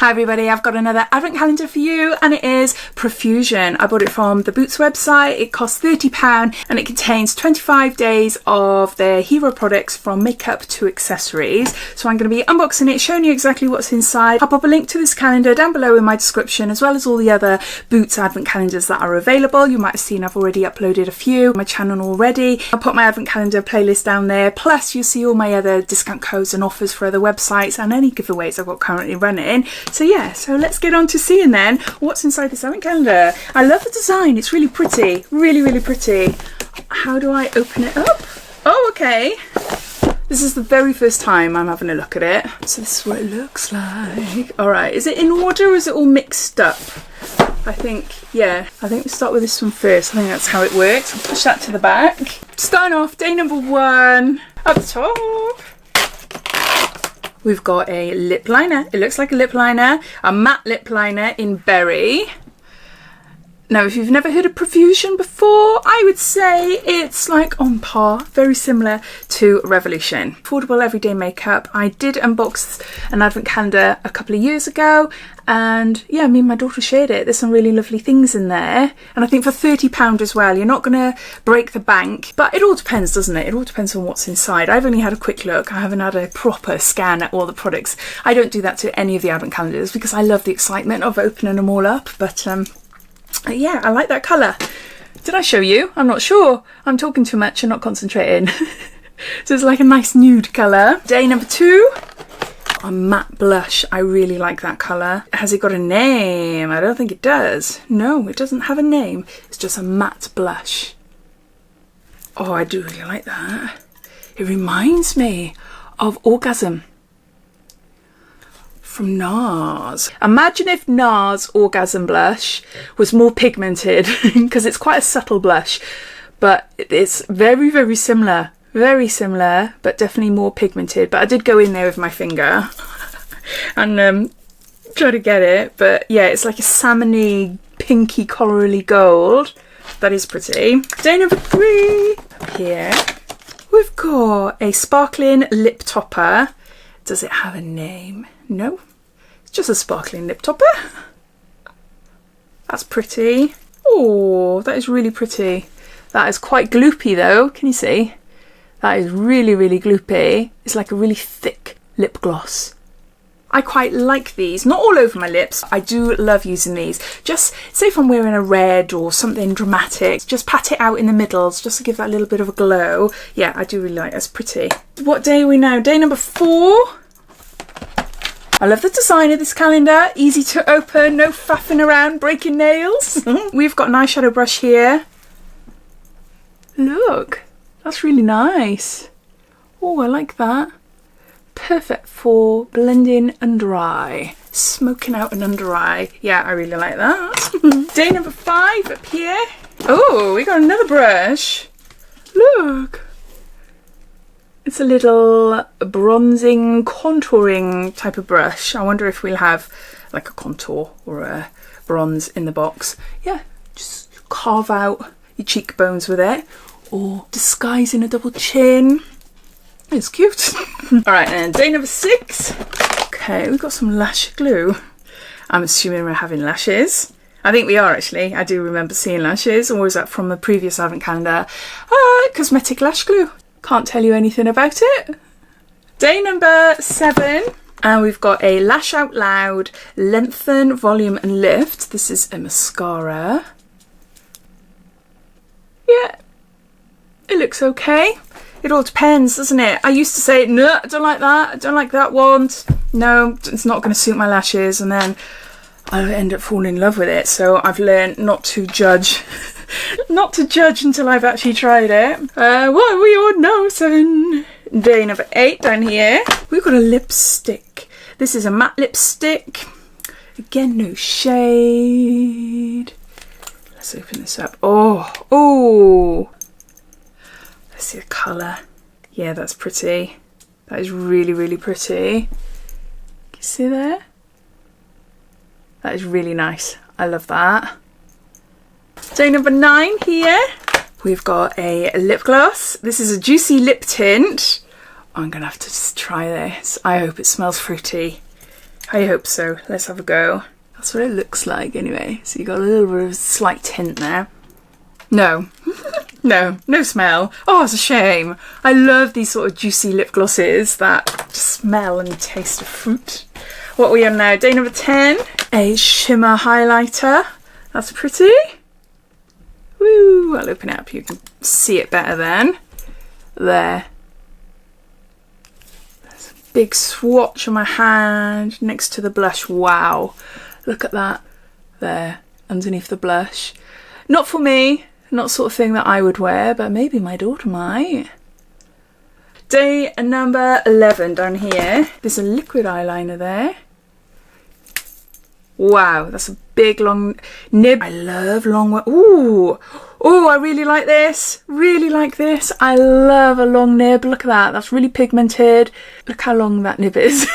Hi everybody, I've got another advent calendar for you and it is Profusion. I bought it from the Boots website. It costs £30 and it contains 25 days of their hero products from makeup to accessories. So I'm going to be unboxing it, showing you exactly what's inside. I'll pop a link to this calendar down below in my description, as well as all the other Boots advent calendars that are available. You might have seen I've already uploaded a few on my channel already. I'll put my advent calendar playlist down there, plus you'll see all my other discount codes and offers for other websites and any giveaways I've got currently running. So yeah, so let's get on to seeing then what's inside this advent calendar. I love the design, it's really pretty, really pretty. How do I open it up? Oh, okay. This is the very first time I'm having a look at it. So this is what it looks like. All right, is it in order or is it all mixed up? I think we start with this one first. I think that's how it works. I'll push that to the back. Starting off, day number 1, up top. We've got a lip liner. It looks like a lip liner, a matte lip liner in berry. Now, if you've never heard of Profusion before, I would say it's like on par, very similar to Revolution. Affordable everyday makeup. I did unbox an advent calendar a couple of years ago and yeah, me and my daughter shared it. There's some really lovely things in there. And I think for £30 as well, you're not going to break the bank. But it all depends, doesn't it? It all depends on what's inside. I've only had a quick look. I haven't had a proper scan at all the products. I don't do that to any of the advent calendars because I love the excitement of opening them all up. But yeah, I like that colour. Did I show you? I'm not sure. I'm talking too much and not concentrating. So it's like a nice nude colour. Day number 2. A matte blush. I really like that colour. Has it got a name? I don't think it does. No, it doesn't have a name. It's just a matte blush. Oh, I do really like that. It reminds me of Orgasm from NARS. Imagine if NARS Orgasm blush was more pigmented because it's quite a subtle blush, but it's very similar. Very similar, but definitely more pigmented. But I did go in there with my finger and try to get it. But yeah, it's like a salmony, pinky, corally gold. That is pretty. Day number 3. Up here, we've got a sparkling lip topper. Does it have a name? No, it's just a sparkling lip topper. That's pretty. Oh, that is really pretty. That is quite gloopy though. Can you see? That is really gloopy. It's like a really thick lip gloss. I quite like these, not all over my lips. I do love using these. Just say if I'm wearing a red or something dramatic, just pat it out in the middles just to give that little bit of a glow. Yeah, I do really like it. It's pretty. What day are we now? Day number 4. I love the design of this calendar. Easy to open, no faffing around, breaking nails. We've got an eyeshadow brush here. Look. That's really nice. Oh, I like that. Perfect for blending under eye. Smoking out an under eye. Yeah, I really like that. Day number 5 up here. Oh, we got another brush. Look. It's a little bronzing, contouring type of brush. I wonder if we'll have like a contour or a bronze in the box. Yeah, just carve out your cheekbones with it. Or disguising a double chin. It's cute. Alright, and day number 6. Okay, we've got some lash glue. I'm assuming we're having lashes. I think we are actually. I do remember seeing lashes. Or was that from the previous advent calendar? Cosmetic lash glue. Can't tell you anything about it. Day number 7. And we've got a Lash Out Loud Lengthen, Volume and Lift. This is a mascara. Yeah. It looks okay. It all depends, doesn't it? I used to say, no, I don't like that. I don't like that one. No, it's not going to suit my lashes. And then I end up falling in love with it. So I've learned not to judge. Not to judge until I've actually tried it. What are we on now, 7? Day number 8 down here. We've got a lipstick. This is a matte lipstick. Again, no shade. Let's open this up. Oh. Let's see the colour. Yeah, that's pretty. That is really pretty. Can you see there? That is really nice. I love that. Day number 9 here. We've got a lip gloss. This is a Juicy Lip Tint. I'm going to have to just try this. I hope it smells fruity. I hope so. Let's have a go. That's what it looks like anyway. So you got a little bit of a slight tint there. No. No smell. Oh, it's a shame. I love these sort of juicy lip glosses that smell and taste of fruit. What are we on now? Day number 10. A shimmer highlighter. That's pretty. Woo! I'll open it up. You can see it better then. There. There's a big swatch on my hand next to the blush. Wow. Look at that. There. Underneath the blush. Not for me. Not sort of thing that I would wear, but maybe my daughter might. Day number 11 down here. There's a liquid eyeliner there. Wow, that's a big long nib. I love long. Ooh, I really like this. Really like this. I love a long nib. Look at that. That's really pigmented. Look how long that nib is.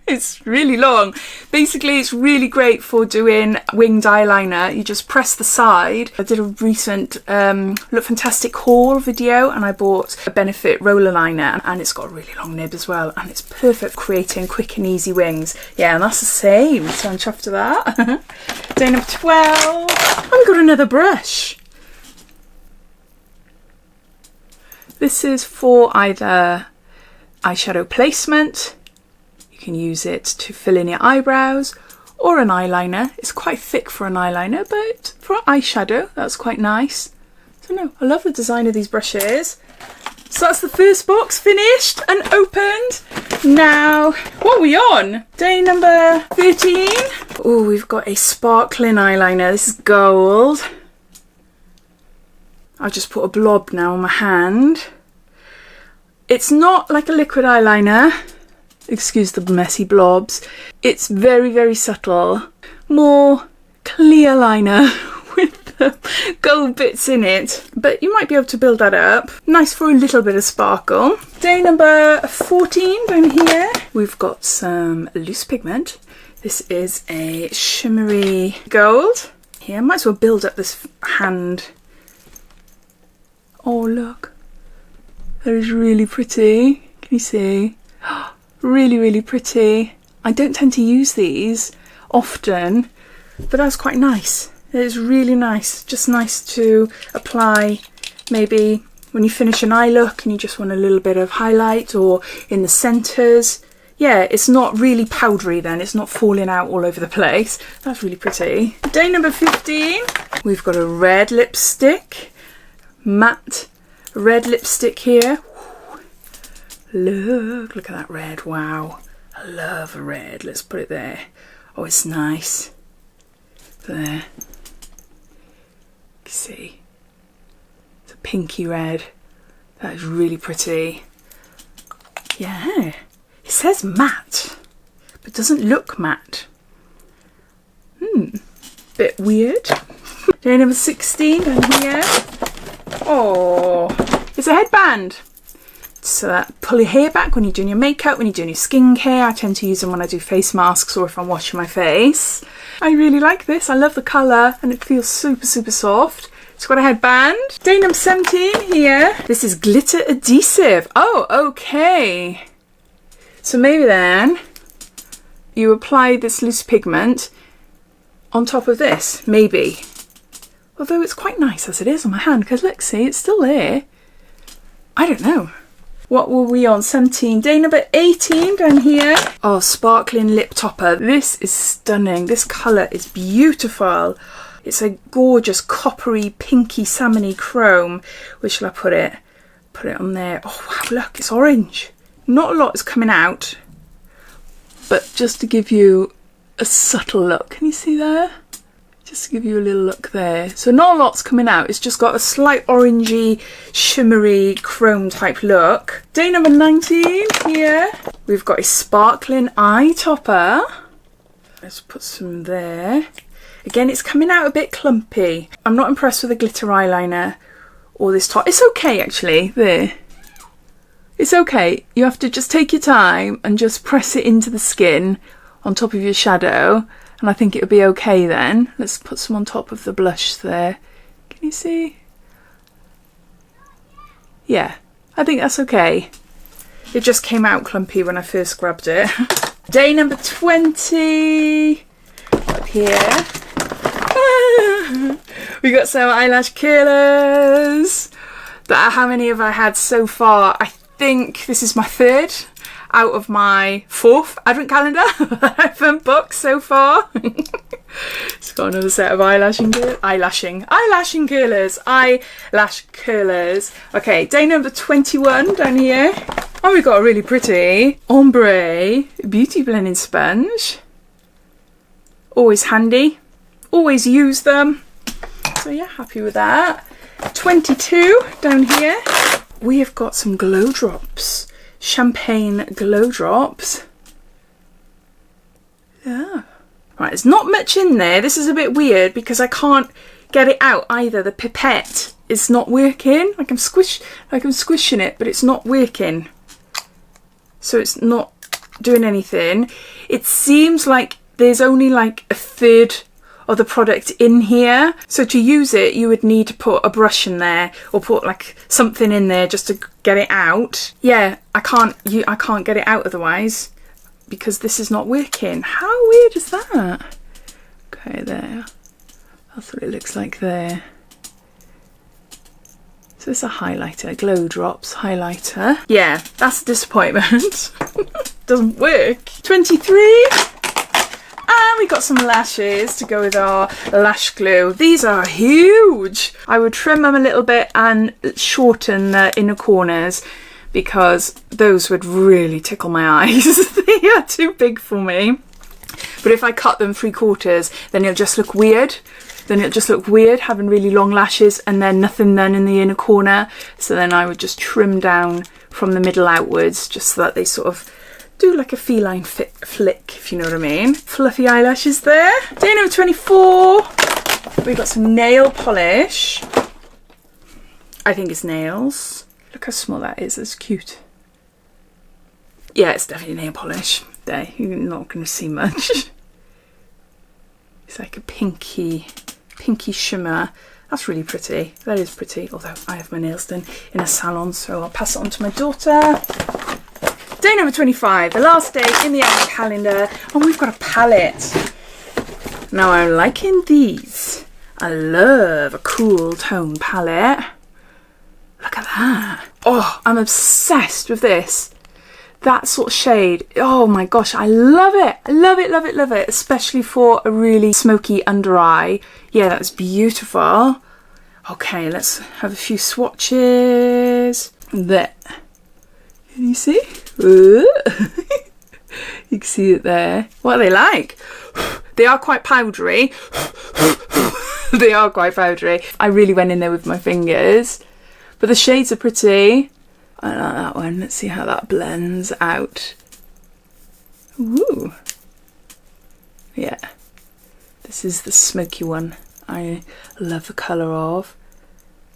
It's really long. Basically, it's really great for doing winged eyeliner. You just press the side. I did a recent Look Fantastic haul video and I bought a Benefit roller liner and it's got a really long nib as well and it's perfect for creating quick and easy wings. Yeah, and that's the same. So I'm chuffed to that. Day number 12. I've got another brush. This is for either eyeshadow placement. You can use it to fill in your eyebrows or an eyeliner. It's quite thick for an eyeliner, but for eyeshadow, that's quite nice. So no, I love the design of these brushes. So that's the first box finished and opened. Now, what are we on? Day number 13. Oh, we've got a sparkling eyeliner. This is gold. I'll just put a blob now on my hand. It's not like a liquid eyeliner. Excuse the messy blobs. It's very, very subtle. More clear liner with the gold bits in it. But you might be able to build that up. Nice for a little bit of sparkle. Day number 14 down here. We've got some loose pigment. This is a shimmery gold. Here, I might as well build up this hand. Oh, look. That is really pretty. Can you see? Really, really pretty. I don't tend to use these often, but that's quite nice. It is really nice. Just nice to apply maybe when you finish an eye look and you just want a little bit of highlight or in the centres. Yeah, it's not really powdery then. It's not falling out all over the place. That's really pretty. Day number 15. We've got a red lipstick. Matte red lipstick here. Look at that red. Wow, I love a red. Let's put it there. Oh, it's nice. There. You can see. It's a pinky red. That is really pretty. Yeah. It says matte, but doesn't look matte. Bit weird. Day number 16 down here. Oh, it's a headband. So that pull your hair back when you're doing your makeup, when you're doing your skincare. I tend to use them when I do face masks or if I'm washing my face. I really like this. I love the colour and it feels super, super soft. It's got a headband. Day number 17 here. This is glitter adhesive. Oh, okay. So maybe then you apply this loose pigment on top of this, maybe. Although it's quite nice as it is on my hand because look, see, it's still there. I don't know. What were we on? 17. Day number 18 down here. Oh, sparkling lip topper. This is stunning. This colour is beautiful. It's a gorgeous coppery, pinky, salmony chrome. Where shall I put it? Put it on there. Oh, wow, look, it's orange. Not a lot is coming out. But just to give you a subtle look. Can you see there? Just to give you a little look there. So not a lot's coming out. It's just got a slight orangey, shimmery, chrome type look. Day number 19 here. We've got a sparkling eye topper. Let's put some there. Again, it's coming out a bit clumpy. I'm not impressed with the glitter eyeliner or this top. It's okay, actually. There. It's okay. You have to just take your time and just press it into the skin on top of your shadow. And I think it'll be okay then. Let's put some on top of the blush there. Can you see? Yeah, I think that's okay. It just came out clumpy when I first grabbed it. Day number 20. Up here. We got some eyelash curlers. How many have I had so far? I think this is my 3rd out of my 4th advent calendar I've unboxed so far. It's got another set of eyelash curlers. Okay, day number 21 down here. And we've got a really pretty ombre beauty blending sponge. Always handy. Always use them. So yeah, happy with that. 22 down here. We have got some glow drops. Champagne glow drops. Yeah. Right, there's not much in there. This is a bit weird because I can't get it out either. The pipette is not working. I'm squishing it, but it's not working. So it's not doing anything. It seems like there's only like a 1/3 of the product in here. So to use it, you would need to put a brush in there or put like something in there just to get it out. Yeah, I can't get it out otherwise because this is not working. How weird is that? Okay, there. That's what it looks like there. So it's a highlighter, glow drops highlighter. Yeah, that's a disappointment. Doesn't work. 23. And we got some lashes to go with our lash glue. These are huge. I would trim them a little bit and shorten the inner corners because those would really tickle my eyes. They are too big for me. But if I cut them 3/4, then it'll just look weird. Then it'll just look weird having really long lashes and then nothing then in the inner corner. So then I would just trim down from the middle outwards just so that they sort of do like a feline flick, if you know what I mean. Fluffy eyelashes there. Day number 24. We've got some nail polish. I think it's nails. Look how small that is. That's cute. Yeah, it's definitely nail polish. There, you're not going to see much. It's like a pinky shimmer. That's really pretty. That is pretty. Although I have my nails done in a salon, so I'll pass it on to my daughter. Day number 25, the last day in the advent calendar, and we've got a palette. Now I'm liking these. I love a cool tone palette. Look at that. Oh, I'm obsessed with this. That sort of shade. Oh my gosh, I love it. I love it, love it, love it. Especially for a really smoky under eye. Yeah, that's beautiful. Okay, let's have a few swatches. There. Can you see? You can see it there. What are they like? They are quite powdery. They are quite powdery. I really went in there with my fingers. But the shades are pretty. I like that one. Let's see how that blends out. Ooh. Yeah. This is the smoky one I love the colour of.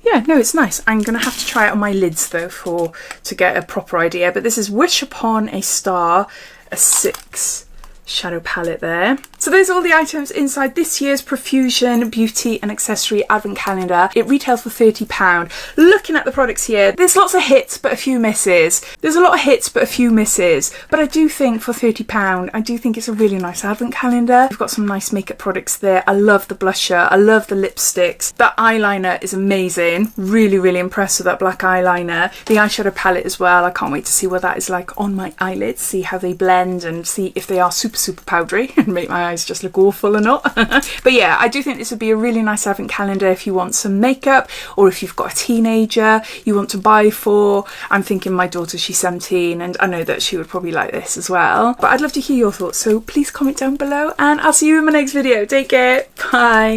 Yeah, no, it's nice. I'm going to have to try it on my lids though to get a proper idea. But this is Wish Upon a Star, a 6 shadow palette there. So those are all the items inside this year's Profusion Beauty and Accessory Advent Calendar. It retails for £30. Looking at the products here, there's lots of hits but a few misses. There's a lot of hits but a few misses. But I do think for £30, I do think it's a really nice Advent Calendar. We've got some nice makeup products there. I love the blusher. I love the lipsticks. That eyeliner is amazing. Really, really impressed with that black eyeliner. The eyeshadow palette as well. I can't wait to see what that is like on my eyelids. See how they blend and see if they are super, super powdery and make my eyes just look awful or not. But yeah, I do think this would be a really nice advent calendar if you want some makeup or if you've got a teenager you want to buy for. I'm thinking my daughter, she's 17 and I know that she would probably like this as well. But I'd love to hear your thoughts, so please comment down below and I'll see you in my next video. Take care. Bye.